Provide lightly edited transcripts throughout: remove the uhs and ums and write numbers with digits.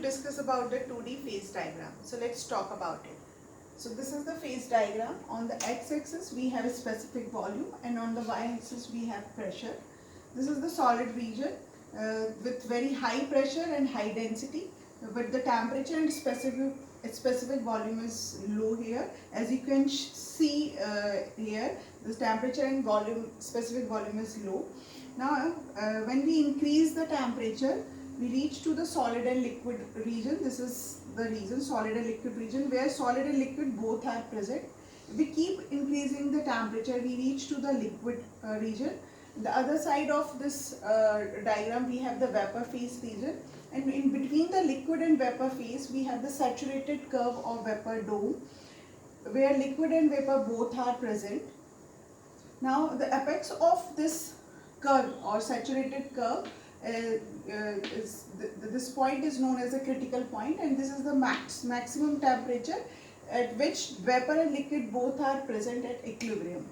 discuss about the 2D phase diagram. So let's talk about it. So this is the phase diagram. On the x-axis we have a specific volume, and on the y-axis we have pressure. This is the solid region with very high pressure and high density, but the temperature and specific volume is low here. As you can see here, the temperature and specific volume is low. Now when we increase the temperature, we reach to the solid and liquid region. This is the region, solid and liquid region, where solid and liquid both are present. If we keep increasing the temperature, we reach to the liquid region. The other side of this diagram, we have the vapor phase region, and in between the liquid and vapor phase, we have the saturated curve of vapor dome, where liquid and vapor both are present. Now the apex of this curve or saturated curve this point is known as a critical point, and this is the maximum temperature at which vapor and liquid both are present at equilibrium.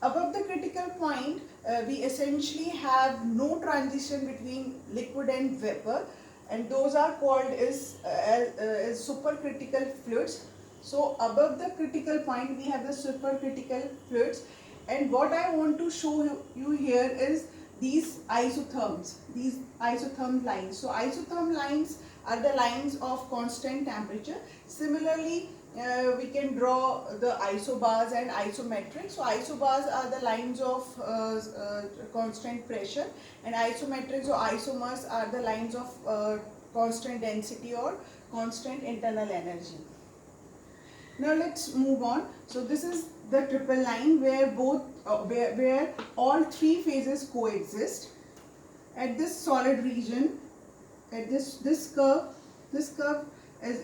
Above the critical point, we essentially have no transition between liquid and vapor, and those are called as supercritical fluids. So above the critical point, we have the supercritical fluids, and what I want to show you here is these isotherms, these isotherm lines. So isotherm lines are the lines of constant temperature. Similarly, we can draw the isobars and isometric. So isobars are the lines of constant pressure, and isometrics or isomers are the lines of constant density or constant internal energy. Now let's move on. So this is the triple line where where all three phases coexist. At this solid region, at this curve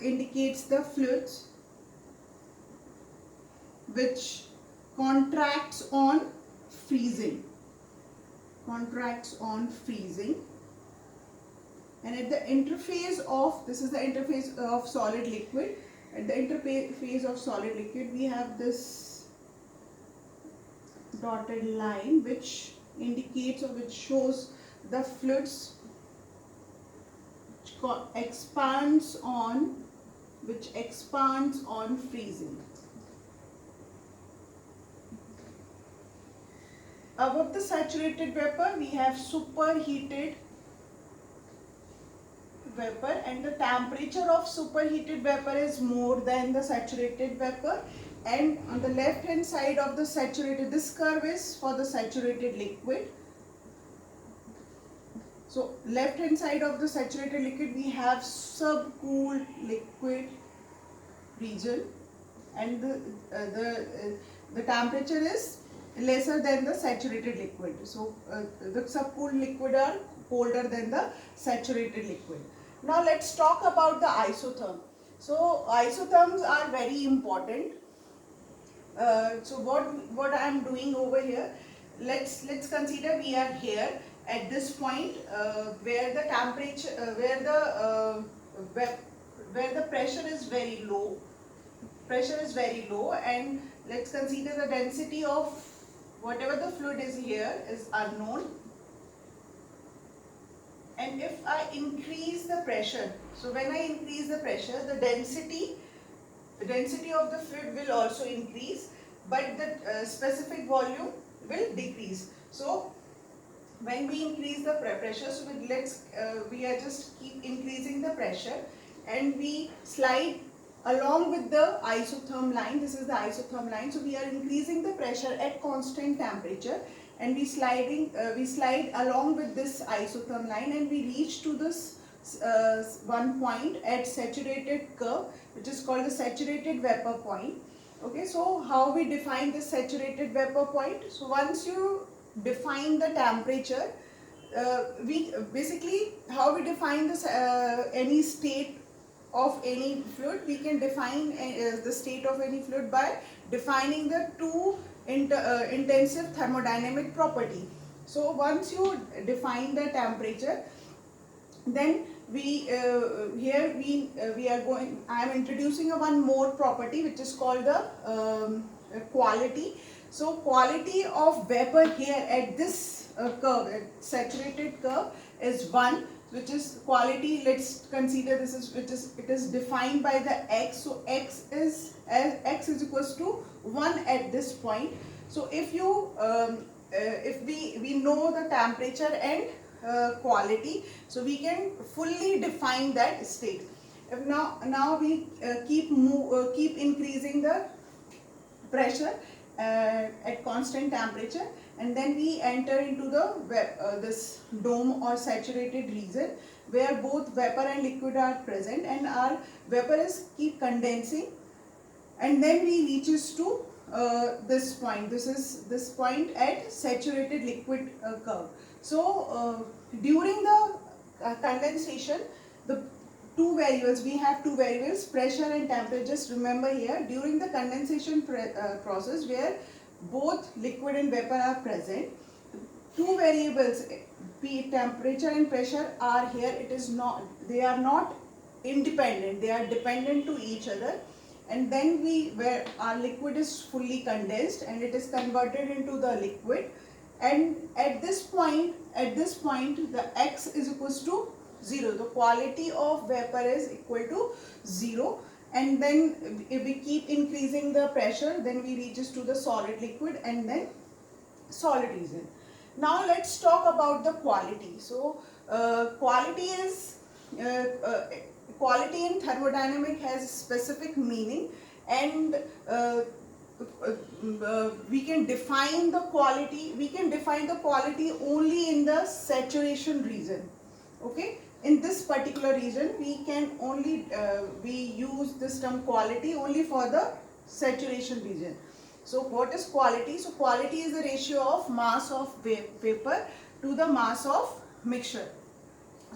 indicates the fluids which contracts on freezing. And at the interface of, this is the interface of solid liquid. At the interface of solid liquid, we have this dotted line which indicates or which shows the fluids which expands on freezing. Above the saturated vapor, we have superheated vapor, and the temperature of superheated vapor is more than the saturated vapor. And on the left hand side of the saturated, this curve is for the saturated liquid. So left hand side of the saturated liquid, we have subcooled liquid region, and the temperature is lesser than the saturated liquid. So the subcooled liquid are colder than the saturated liquid. Now let's talk about the isotherm. So isotherms are very important. So what I am doing over here, let's consider we are here at this point where the temperature where the pressure is very low. And let's consider the density of whatever the fluid is here is unknown. And if I increase the pressure, so when I increase the pressure, the density of the fluid will also increase, but the specific volume will decrease. So when we increase the pressure, so we are just keep increasing the pressure, and we slide along with the isotherm line. This is the isotherm line. So we are increasing the pressure at constant temperature, and we slide along with this isotherm line, and we reach to this one point at saturated curve, which is called the saturated vapor point. Okay, so how we define this saturated vapor point? So once you define the temperature, we basically how we define this any state of any fluid, we can define the state of any fluid by defining the two intensive thermodynamic property. So once you define the temperature, then I am introducing one more property which is called the quality. So quality of vapor here at this curve, at saturated curve, is 1, which is quality. Let's consider this is it is defined by the x. So x is equals to 1 at this point. So if we know the temperature and quality, so we can fully define that state. If now we keep increasing the pressure at constant temperature, and then we enter into the this dome or saturated region where both vapor and liquid are present, and our vapor is keep condensing, and then we reaches to this point. This is this point at saturated liquid curve. So during the condensation, the two variables, we have two variables, pressure and temperature. Just remember here, during the condensation process where both liquid and vapor are present, two variables, be it temperature and pressure, are here. It is not, they are not independent, they are dependent to each other. And then where our liquid is fully condensed and it is converted into the liquid, and at this point the x is equals to 0. The quality of vapor is equal to 0, and then if we keep increasing the pressure, then we reaches to the solid liquid and then solid region. Now let's talk about the quality. So quality in thermodynamic has specific meaning, and we can define the quality. We can define the quality only in the saturation region. Okay, in this particular region we can only we use this term quality only for the saturation region. So what is quality? So quality is the ratio of mass of vapor to the mass of mixture.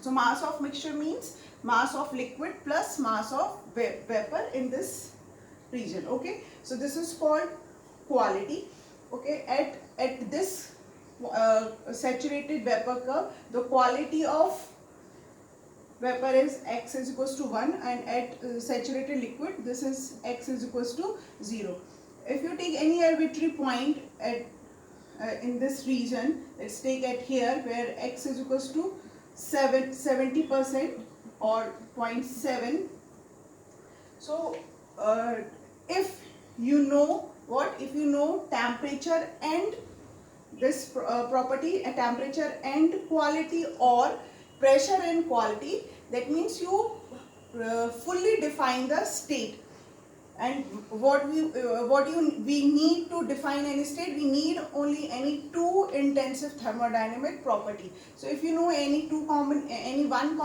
So mass of mixture means mass of liquid plus mass of vapor in this region. Okay, so this is called quality. Okay, at this saturated vapor curve, the quality of vapor is x is equals to 1, and at saturated liquid this is x is equals to 0. If you take any arbitrary point at in this region, let's take at here where x is equals to 70% or 0.7. So if you know what, if you know temperature and this property, temperature and quality, or pressure and quality, that means you fully define the state. And we need to define any state, we need only any two intensive thermodynamic property. So if you know any one